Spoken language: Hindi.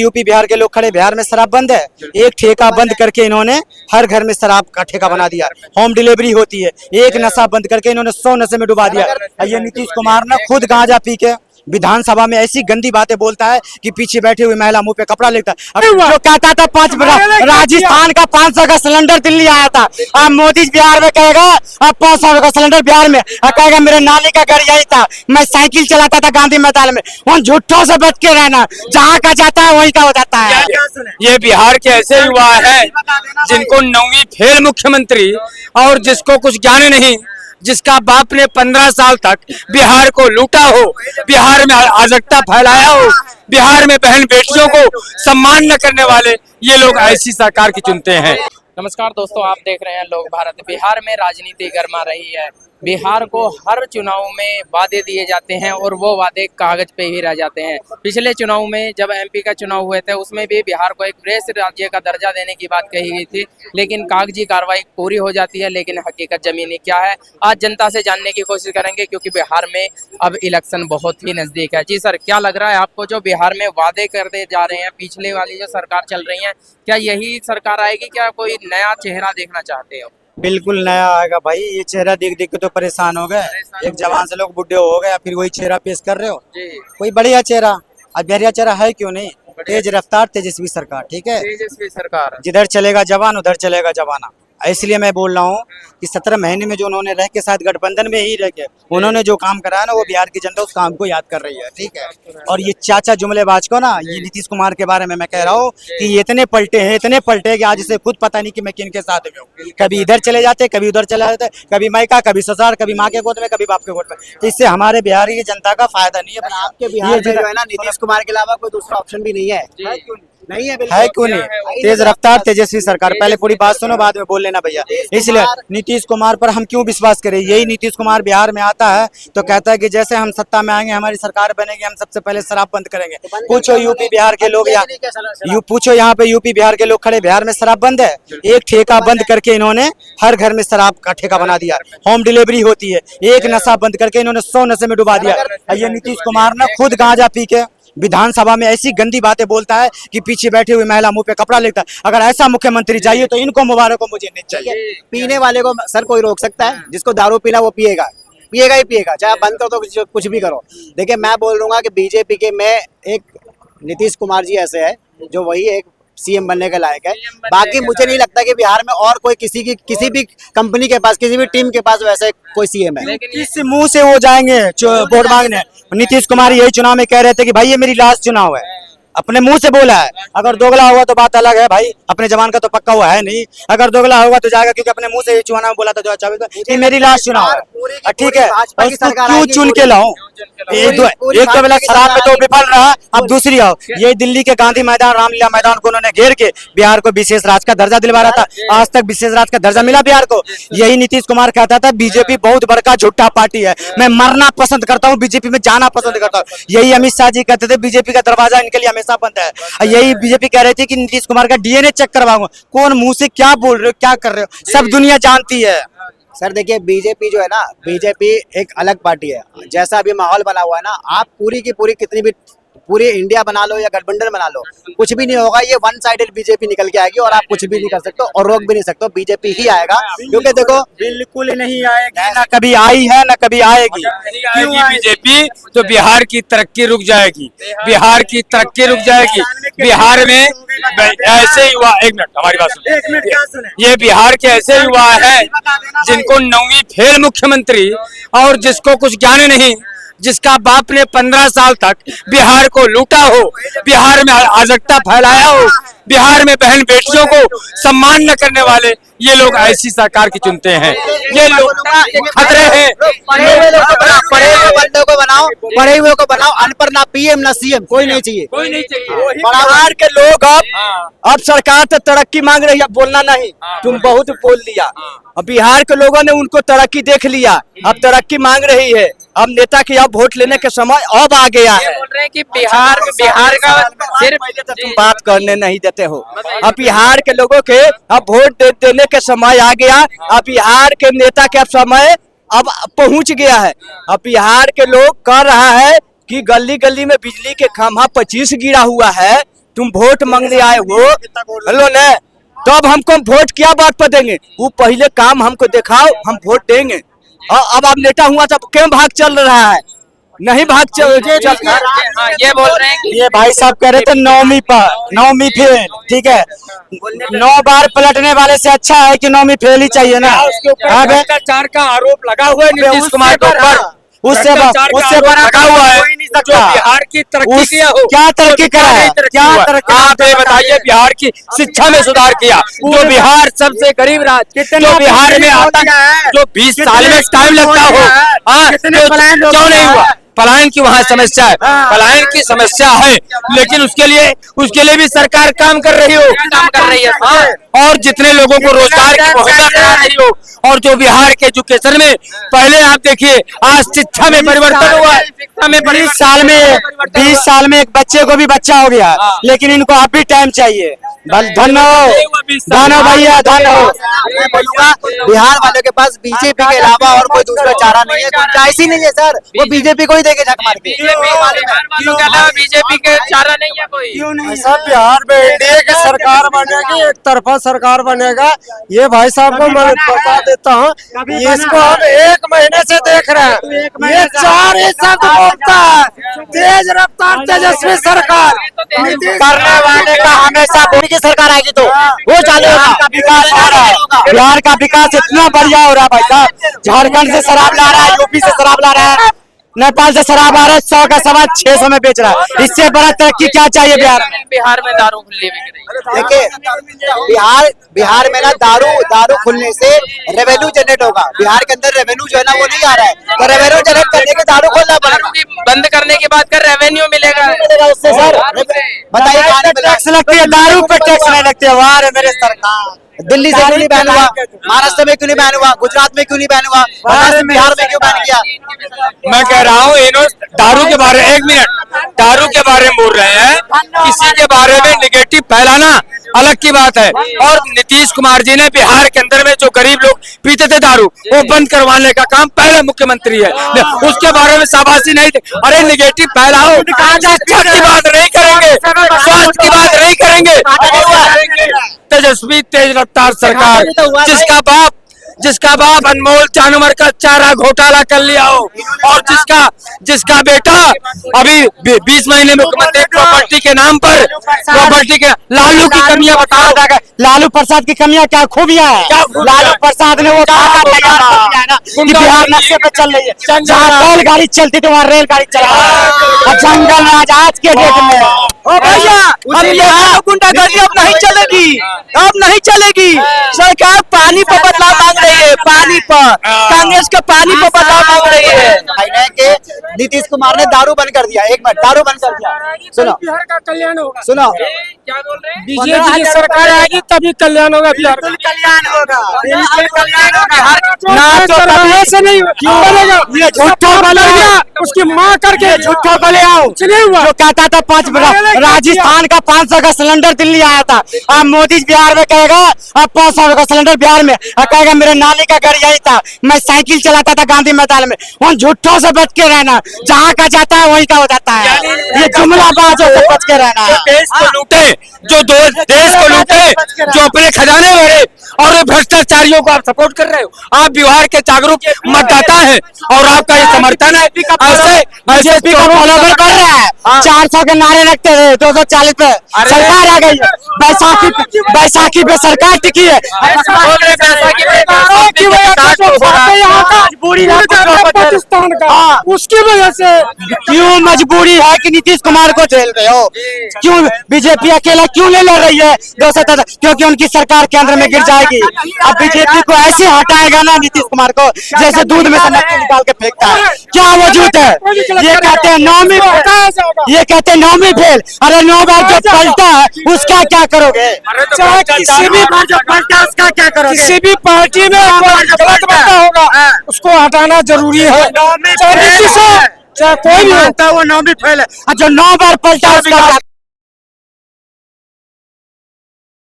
यूपी बिहार के लोग खड़े, बिहार में शराब बंद है। एक ठेका बंद करके इन्होंने हर घर में शराब का ठेका बना दिया। होम डिलीवरी होती है। एक नशा बंद करके इन्होंने 100 नशे में डुबा दिया। ये नीतीश कुमार ना खुद गांजा पी के विधानसभा में ऐसी गंदी बातें बोलता है कि पीछे बैठी हुई महिला मुंह पे कपड़ा लेता है। जो कहता था राजस्थान का 500 का सिलेंडर दिल्ली आया था, अब मोदी बिहार में कहेगा अब 500 का सिलेंडर बिहार में, अब कहेगा मेरे नानी का घर यही था, मैं साइकिल चलाता था गांधी मैदान में। उन झूठों से बच के रहना, जहाँ का जाता है वहीं का हो जाता है। ये बिहार के ऐसे युवा हैं जिनको 9वीं फेल मुख्यमंत्री और जिसको कुछ ज्ञान नहीं, जिसका बाप ने 15 साल तक बिहार को लूटा हो, बिहार में अराजकता फैलाया हो, बिहार में बहन बेटियों को सम्मान न करने वाले ये लोग ऐसी सरकार की चुनते हैं। नमस्कार दोस्तों, आप देख रहे हैं लोक भारत। बिहार में राजनीति गर्मा रही है। बिहार को हर चुनाव में वादे दिए जाते हैं और वो वादे कागज पे ही रह जाते हैं। पिछले चुनाव में जब एमपी का चुनाव हुए थे उसमें भी बिहार को एक प्रेस राज्य का दर्जा देने की बात कही गई थी, लेकिन कागजी कार्रवाई पूरी हो जाती है, लेकिन हकीकत जमीनी क्या है आज जनता से जानने की कोशिश करेंगे, क्योंकि बिहार में अब इलेक्शन बहुत ही नजदीक है। जी सर, क्या लग रहा है आपको जो बिहार में वादे करते जा रहे हैं पिछले वाली जो सरकार चल रही है, क्या यही सरकार आएगी? क्या कोई नया चेहरा देखना चाहते हो? बिल्कुल नया आएगा भाई। ये चेहरा देख देख के तो परेशान हो गए। एक जवान से लोग बुढ़े हो गए, फिर वही चेहरा पेश कर रहे हो। कोई बढ़िया चेहरा, अब बढ़िया चेहरा है क्यों नहीं? तेज रफ्तार तेजस्वी सरकार, ठीक है। तेजस्वी सरकार, जिधर चलेगा जवान उधर चलेगा जवाना। इसलिए मैं बोल रहा हूँ कि 17 महीने में जो उन्होंने रह के, शायद गठबंधन में ही रह के उन्होंने जो काम कराया ना, वो बिहार की जनता उस काम को याद कर रही है, ठीक है। और ये चाचा जुमलेबाज को ना, ये नीतीश कुमार के बारे में मैं कह रहा हूँ कि ये इतने पलटे हैं कि आज इसे खुद पता नहीं कि मैं किन के साथ में हूँ। कभी इधर चले जाते, कभी उधर चले जाते, कभी मायका, कभी ससुराल, कभी माँ के गोद में, कभी बाप के गोद में। तो इससे हमारे बिहार की जनता का फायदा नहीं है। आपके बिहार में जो है ना, नीतीश कुमार के अलावा कोई दूसरा ऑप्शन भी नहीं है। नहीं है क्यों नहीं? तेज रफ्तार तेजस्वी सरकार। पहले पूरी बात सुनो, बाद में बोल लेना भैया। इसलिए नीतीश कुमार पर हम क्यों विश्वास करें? यही नीतीश कुमार बिहार में आता है तो कहता है कि जैसे हम सत्ता में आएंगे, हमारी सरकार बनेगी, हम सबसे पहले शराब बंद करेंगे। पूछो यूपी बिहार के लोग, पूछो यहाँ पे यूपी बिहार के लोग खड़े, बिहार में शराब बंद है। एक ठेका बंद करके इन्होंने हर घर में शराब का ठेका बना दिया। होम डिलीवरी होती है। एक नशा बंद करके इन्होंने 100 नशे में डुबा दिया। ये नीतीश कुमार ना खुद गांजा पी के विधानसभा में ऐसी गंदी बातें बोलता है कि पीछे बैठी हुई महिला मुंह पे कपड़ा लेता है। अगर ऐसा मुख्यमंत्री चाहिए तो इनको मुबारक को मुझे नहीं चाहिए। पीने वाले को सर कोई रोक सकता है? जिसको दारू पीना वो पिएगा ही पिएगा, चाहे बंद करो तो कुछ भी करो। देखिए, मैं बोल दूंगा कि बीजेपी के में एक नीतीश कुमार जी ऐसे है जो वही एक सीएम बनने के लायक है। बाकी मुझे नहीं लगता कि बिहार में और कोई किसी भी कंपनी के पास, किसी भी टीम के पास वैसे कोई सीएम है। किस मुंह से वो जाएंगे वोट मांगने? नीतीश कुमार यही चुनाव में कह रहे थे कि भाई ये मेरी लास्ट चुनाव है। अपने मुंह से बोला है। अगर दोगला हुआ तो बात अलग है भाई, अपने जवान का तो पक्का हुआ है नहीं। अगर दोगला होगा तो जाएगा, क्योंकि अपने मुंह से ये चुनाव बोला था 2024 में, मेरी लास्ट चुनाव है, ठीक है। क्यों चुन के लाओ? एक तो बेला शराब में तो विफल रहा, अब दूसरी आओ। ये दिल्ली के गांधी मैदान, रामलीला मैदान को उन्होंने घेर के बिहार को विशेष राज्य का दर्जा दिलवा रहा था। आज तक विशेष राज्य का दर्जा मिला बिहार को? यही नीतीश कुमार कहता था बीजेपी बहुत बड़का झूठा पार्टी है, मैं मरना पसंद करता हूँ, बीजेपी में जाना पसंद करता हूँ। यही अमित शाह जी कहते थे बीजेपी का दरवाजा इनके लिए हमेशा बंद है। यही बीजेपी कह रही थी कि नीतीश कुमार का डीएनए चेक करवाऊंगा। कौन मुंह से क्या बोल रहे हो, क्या कर रहे हो, सब दुनिया जानती है। सर देखिए, बीजेपी जो है ना, बीजेपी एक अलग पार्टी है। जैसा अभी माहौल बना हुआ है ना, आप पूरी की पूरी कितनी भी पूरी इंडिया बना लो या गठबंधन बना लो, कुछ भी नहीं होगा। ये वन साइडेड बीजेपी निकल के आएगी और आप कुछ भी नहीं कर सकते और रोक भी नहीं सकते। बीजेपी ही आएगा, क्योंकि देखो बिल्कुल नहीं आएगी, ना कभी आई है ना कभी आएगी। आएगी बीजेपी तो बिहार की तरक्की रुक जाएगी, बिहार की तरक्की रुक जाएगी। बिहार में ऐसे युवा, एक मिनट हमारी बात सुनिए, ये बिहार के ऐसे युवा हैं जिनको 9वीं फेल मुख्यमंत्री और जिसको कुछ ज्ञान नहीं, जिसका बाप ने 15 साल तक बिहार को लूटा हो, बिहार में अराजकता फैलाया हो, बिहार में बहन बेटियों को सम्मान न करने वाले ये लोग ऐसी सरकार की चुनते हैं। ये लोग खतरे हैं। पढ़े हुए बंदों को बनाओ, पढ़े हुए को बनाओ, अनपढ़ ना पीएम ना सीएम कोई नहीं चाहिए। बिहार के लोग अब सरकार से तरक्की मांग रही है, बोलना नहीं, तुम बहुत बोल दिया। अब बिहार के लोगों ने उनको तरक्की देख लिया, अब तरक्की मांग रही है। अब नेता की अब वोट लेने के समय अब आ गया है। बोल रहे हैं कि बिहार का सिर्फ तुम बात करने नहीं देते हो। अब बिहार के लोगों के अब वोट देने के समय आ गया। अब बिहार के नेता के समय अब पहुंच गया है। अब बिहार के लोग कह रहा है कि गली गली में बिजली के खंभा 25 गिरा हुआ है, तुम वोट मांगने आए हो, हेलो ने, तो अब हमको वोट क्या बात पर देंगे? वो पहले काम हमको दिखाओ, हम वोट देंगे। और अब आप नेता हुआ तो क्यों भाग चल रहा है? नहीं भाग चल हाँ, ये बोल रहे हैं कि ये भाई साहब कह रहे थे नौवीं फेल, ठीक है। 9 बार पलटने वाले से अच्छा है कि 9वीं फेल ही चाहिए ना। अब भ्रष्टाचार का आरोप लगा हुआ है नीतीश कुमार के ऊपर, उससे बड़ा लगा हुआ है जो बिहार की तरक्की किया हो। क्या तरक्की करा है? क्या तरक्की? आप ये बताइए, बिहार की शिक्षा में सुधार किया, जो बिहार सबसे गरीब राज्य, जो बिहार में आता, जो 20 साल में टाइम लगता हो, हाँ, क्यों नहीं हुआ? पलायन की वहाँ समस्या है, पलायन की समस्या है, लेकिन उसके लिए भी सरकार काम कर रही है, हाँ, और जितने लोगों को रोजगार की मुहैया करा रही हो। और जो बिहार के एजुकेशन में पहले आप देखिए, आज शिक्षा में परिवर्तन हुआ है, शिक्षा में 20 साल में एक बच्चे को भी बच्चा हो गया, लेकिन इनको अब भी टाइम चाहिए। धन हो भैया, धन हो। मैं बोलूंगा बिहार वालों के पास बीजेपी के अलावा और कोई दूसरा चारा नहीं है, गुंजाइश ही नहीं है सर, वो बीजेपी को ही देके झक मार के। बीजेपी के चारा नहीं है कोई। सब बिहार में एनडीए की सरकार बनेगी, एक तरफा सरकार बनेगा, ये भाई साहब को मैं बता देता हूँ। इसको हम 1 महीने से देख रहे हैं, ये 4 ही शब्द बोलता है, तेज रफ्तार तेजस्वी सरकार। करने वाले का हमेशा मोदी की सरकार आएगी तो वो चालू होगा। विकास हो रहा है, बिहार का विकास इतना बढ़िया हो रहा है भाई साहब। झारखंड से शराब ला रहा है, यूपी से शराब ला रहा है, नेपाल से शराब आ रहा है, 100 का सवा 600 में बेच रहा है। इससे बड़ा तरक्की क्या चाहिए बिहार में? दारू खुली बिक रही है। देखिए बिहार में ना दारू खुलने से रेवेन्यू जनरेट होगा। बिहार के अंदर रेवेन्यू जो है ना वो नहीं आ रहा है, तो रेवेन्यू जनरेट करने के दारू खोलना पड़ेगा। बंद करने के बाद का रेवेन्यू मिलेगा उससे सर बताइए कहाँ नहीं मिला? टैक्स लगती है, दारू पे टैक्स नहीं लगती है। वाह रे मेरे सरकार, दिल्ली से क्यों नहीं बैन हुआ? महाराष्ट्र में क्यों नहीं बैन हुआ? गुजरात में क्यों नहीं बैन हुआ? बिहार में क्यों बैन किया? मैं कह रहा हूँ दारू के बारे में, 1 मिनट, दारू के बारे में बोल रहे हैं, किसी के बारे में निगेटिव फैलाना अलग की बात है। और नीतीश कुमार जी ने बिहार के अंदर में जो गरीब लोग पीते थे दारू, वो बंद करवाने का काम पहला मुख्यमंत्री है, उसके बारे में शाबाशी नहीं थे। अरे निगेटिव फैलाओ, शिक्षा की बात नहीं करेंगे, स्वास्थ्य की बात नहीं करेंगे। तेजस्वी तेज रफ्तार सरकार, जिसका बाप अनमोल जानवर का चारा घोटाला कर लिया हो, और जिसका बेटा अभी 20 महीने मुख्यमंत्री प्रॉपर्टी के नाम पर, प्रॉपर्टी के लालू की कमियां बताओ। लालू प्रसाद की कमियां क्या खूबियां हैं? लालू प्रसाद ने वो कि बिहार नक्शे पे चल रही है, जहाँ रेलगाड़ी चलती थी वहाँ रेलगाड़ी चला और जंगल राज आज के डेट में। ओ भैया, अब यहाँ गुंडागर्दी अब नहीं चलेगी, अब नहीं चलेगी। सरकार पानी पर बदलाव मांग रही है, पानी पर, कांग्रेस का पानी पर बदलाव मांग रही है। कि नीतीश कुमार ने दारू बंद कर दिया, 1 मिनट, दारू बंद कर दिया। सुनो, बिहार का कल्याण होगा। सुनो, क्या बोल रहे हैं? बीजेपी की सरकार आएगी तभी कल्याण होगा बिहार का। कल्याण होगा, ना तो कभी से नहीं बनेगा। ये झूठों को ले आओ, उसकी माँ करके झूठों को ले आओ। जो कहता था राजस्थान का 500 का सिलेंडर दिल्ली आया था, अब मोदी बिहार में कहेगा अब 500 का सिलेंडर बिहार में, और कहेगा मेरे नानी का घर यही था, मैं साइकिल चलाता था गांधी मैदान में। उन झूठों से बच के रहना, जहाँ का जाता है वहीं का हो जाता है। ये जुमलाबाजों से बच के रहना। देश को लूटे, देश को लूटे, जो अपने खजाने भरे, और ये भ्रष्टाचारियों को आप सपोर्ट कर रहे हो। आप बिहार के जागरूक मतदाता हैं और आपका ये समर्थन है। बीजेपी का फॉलोवर बढ़ रहा है, 400 के नारे रखते थे, 240 पे सरकार आ गई है। बैसाखी पे सरकार टिकी है। पाकिस्तान का, उसकी वजह से क्यों मजबूरी है कि नीतीश कुमार को झेल रहे हो? क्यों बीजेपी अकेला क्यों नहीं लड़ रही है? 200, क्योंकि उनकी सरकार केंद्र में गिर जाएगी। अब बीजेपी को ऐसे हटाएगा ना नीतीश कुमार को, जैसे दूध में से नकली निकाल के फेंकता है। क्या वजूद है? ये कहते हैं 9वीं फेल। अरे 9 बार जो पलटा है उसका क्या करोगे? चाहे किसी भी बार जो पलटा उसका क्या करोगे? किसी भी पार्टी में गलत बंदा होगा उसको हटाना जरूरी है। चाहे कोई भी हो, वो 9वीं फेल है, और जो 9 बार पलटा उसका